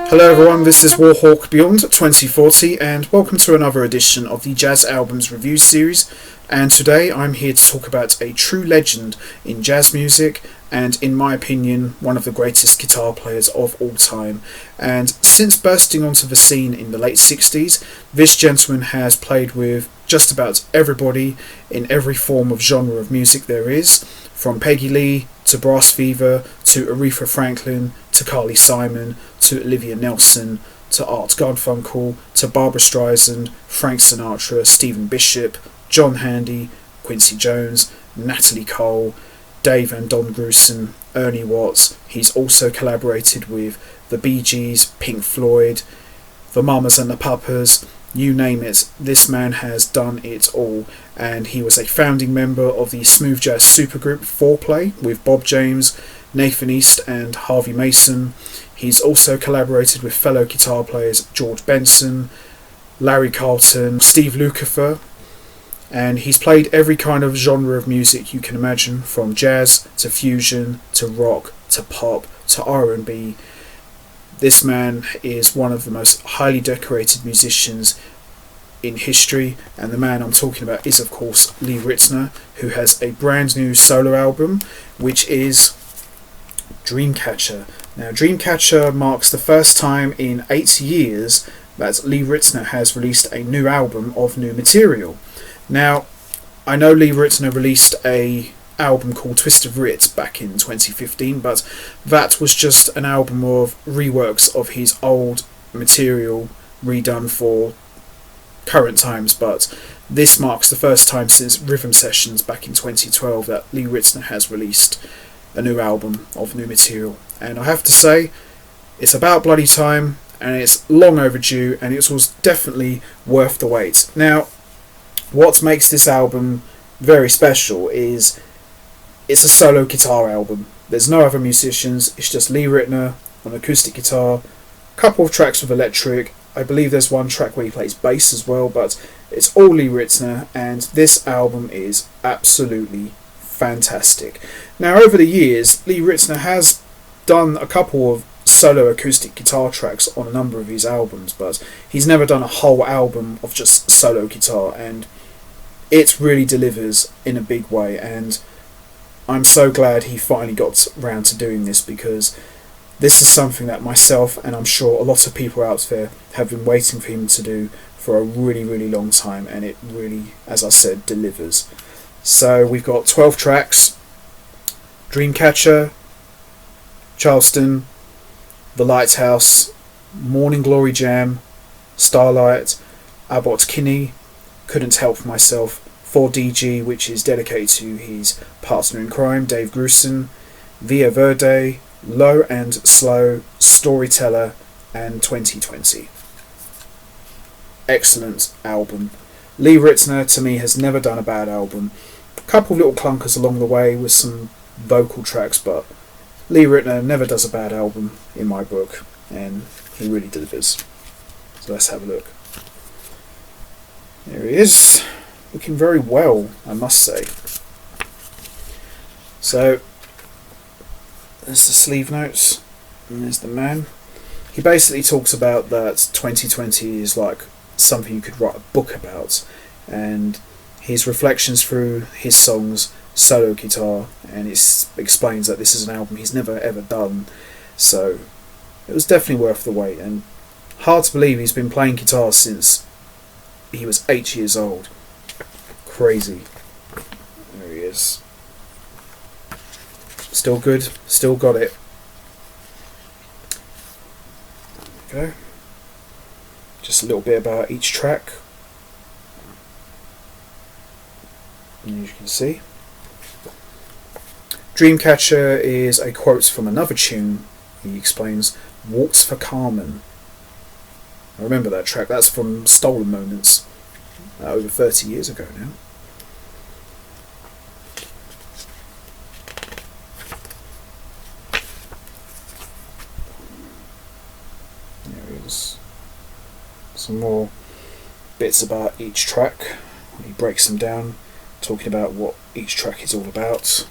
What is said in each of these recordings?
Hello everyone, this is Warhawk Beyond 2040 and welcome to another edition of the Jazz Albums Review Series, and today I'm here to talk about a true legend in jazz music and, in my opinion, one of the greatest guitar players of all time. And since bursting onto the scene in the late 60s, this gentleman has played with just about everybody in every form of genre of music there is, from Peggy Lee to Brass Fever to Aretha Franklin to Carly Simon to Olivia Nelson to Art Garfunkel to Barbra Streisand, Frank Sinatra, Stephen Bishop, John Handy, Quincy Jones, Natalie Cole, Dave Don Grusin, Ernie Watts. He's also collaborated with the Bee Gees, Pink Floyd, the Mamas and the Papas, you name it. This man has done it all, and he was a founding member of the smooth jazz supergroup Fourplay with Bob James, Nathan East and Harvey Mason. He's also collaborated with fellow guitar players George Benson, Larry Carlton, Steve Lukather, and he's played every kind of genre of music you can imagine, from jazz to fusion to rock to pop to R&B. This man is one of the most highly decorated musicians in history, and the man I'm talking about is, of course, Lee Ritenour, who has a brand new solo album, which is Dreamcatcher. Now, Dreamcatcher marks the first time in 8 years that Lee Ritenour has released a new album of new material. Now, I know Lee Ritenour released a album called Twist of Rit back in 2015, but that was just an album of reworks of his old material redone for current times. But this marks the first time since Rhythm Sessions back in 2012 that Lee Ritenour has released a new album of new material, and I have to say it's about bloody time, and it's long overdue, and it was definitely worth the wait. Now, what makes this album very special is it's a solo guitar album. There's no other musicians, it's just Lee Ritenour on acoustic guitar, a couple of tracks with electric. I believe there's one track where he plays bass as well, but it's all Lee Ritenour, and this album is absolutely fantastic. Now, over the years, Lee Ritenour has done a couple of solo acoustic guitar tracks on a number of his albums, but he's never done a whole album of just solo guitar, and it really delivers in a big way, and I'm so glad he finally got round to doing this, because this is something that myself and I'm sure a lot of people out there have been waiting for him to do for a really, really long time, and it really, as I said, delivers. So we've got 12 tracks: Dreamcatcher, Charleston, The Lighthouse, Morning Glory Jam, Starlight, Abbott Kinney, Couldn't Help Myself, 4DG, which is dedicated to his partner in crime, Dave Grusin, Via Verde, Low and Slow, Storyteller, and 2020. Excellent album. Lee Ritenour, to me, has never done a bad album. A couple of little clunkers along the way with some vocal tracks, but Lee Ritenour never does a bad album in my book, and he really delivers. So let's have a look. There he is, looking very well, I must say. So there's the sleeve notes, and there's the man. He basically talks about that 2020 is like something you could write a book about, and his reflections through his songs, solo guitar, and it explains that this is an album he's never ever done, so it was definitely worth the wait. And hard to believe he's been playing guitar since he was 8 years old. Crazy. There he is. Still good, still got it. There we go. Just a little bit about each track. And as you can see, Dreamcatcher is a quote from another tune. He explains, Waltz for Carmen. I remember that track, that's from Stolen Moments, over 30 years ago now. There is some more bits about each track. He breaks them down, talking about what each track is all about.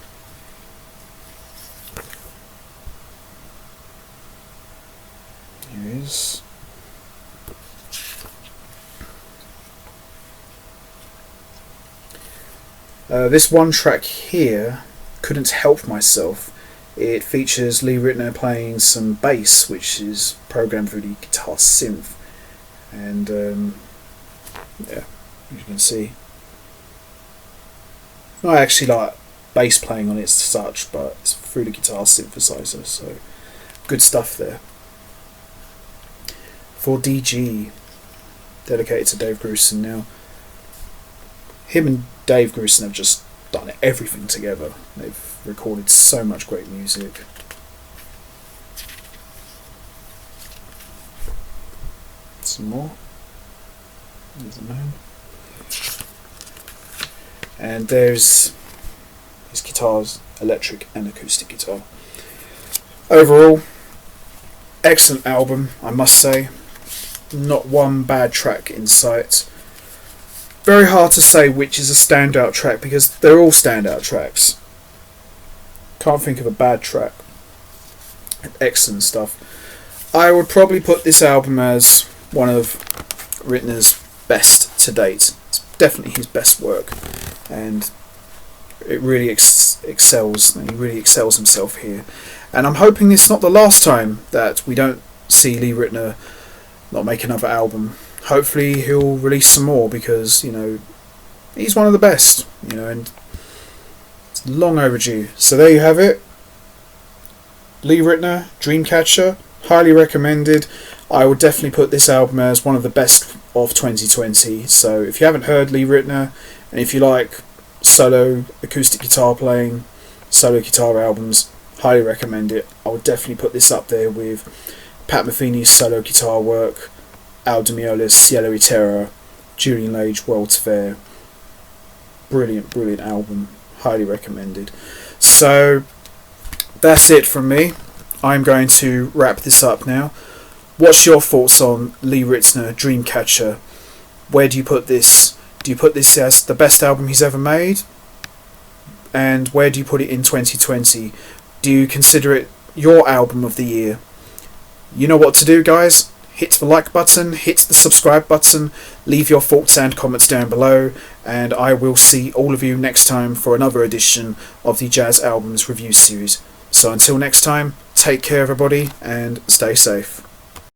Here it focus. This one track here, Couldn't Help Myself. It features Lee Ritenour playing some bass, which is programmed through the guitar synth. And yeah, as you can see, not actually like bass playing on it as such, but it's through the guitar synthesizer, so good stuff there. For DG, dedicated to Dave Grusin now. Him and Dave Grusin have just done everything together. They've recorded so much great music. Some more. There's a man. And there's his guitars, electric and acoustic guitar. Overall, excellent album, I must say. Not one bad track in sight. Very hard to say which is a standout track because they're all standout tracks. Can't think of a bad track. Excellent stuff. I would probably put this album as one of Ritenour's best to date. It's definitely his best work, and it really excels. He really excels himself here. And I'm hoping it's not the last time that we don't see Lee Ritenour not make another album. Hopefully he'll release some more because, you know, he's one of the best, you know, and it's long overdue. So there you have it. Lee Ritenour, Dreamcatcher, highly recommended. I would definitely put this album as one of the best of 2020. So if you haven't heard Lee Ritenour, and if you like solo acoustic guitar playing, solo guitar albums, highly recommend it. I would definitely put this up there with Pat Metheny's solo guitar work, Al Di Meolis, Cielo y Terra, Julian Lage, World's Fair. Brilliant, brilliant album. Highly recommended. So that's it from me. I'm going to wrap this up now. What's your thoughts on Lee Ritenour, Dreamcatcher? Where do you put this? Do you put this as the best album he's ever made? And where do you put it in 2020? Do you consider it your album of the year? You know what to do, guys. Hit the like button, hit the subscribe button, leave your thoughts and comments down below, and I will see all of you next time for another edition of the Jazz Albums Review Series. So until next time, take care everybody, and stay safe.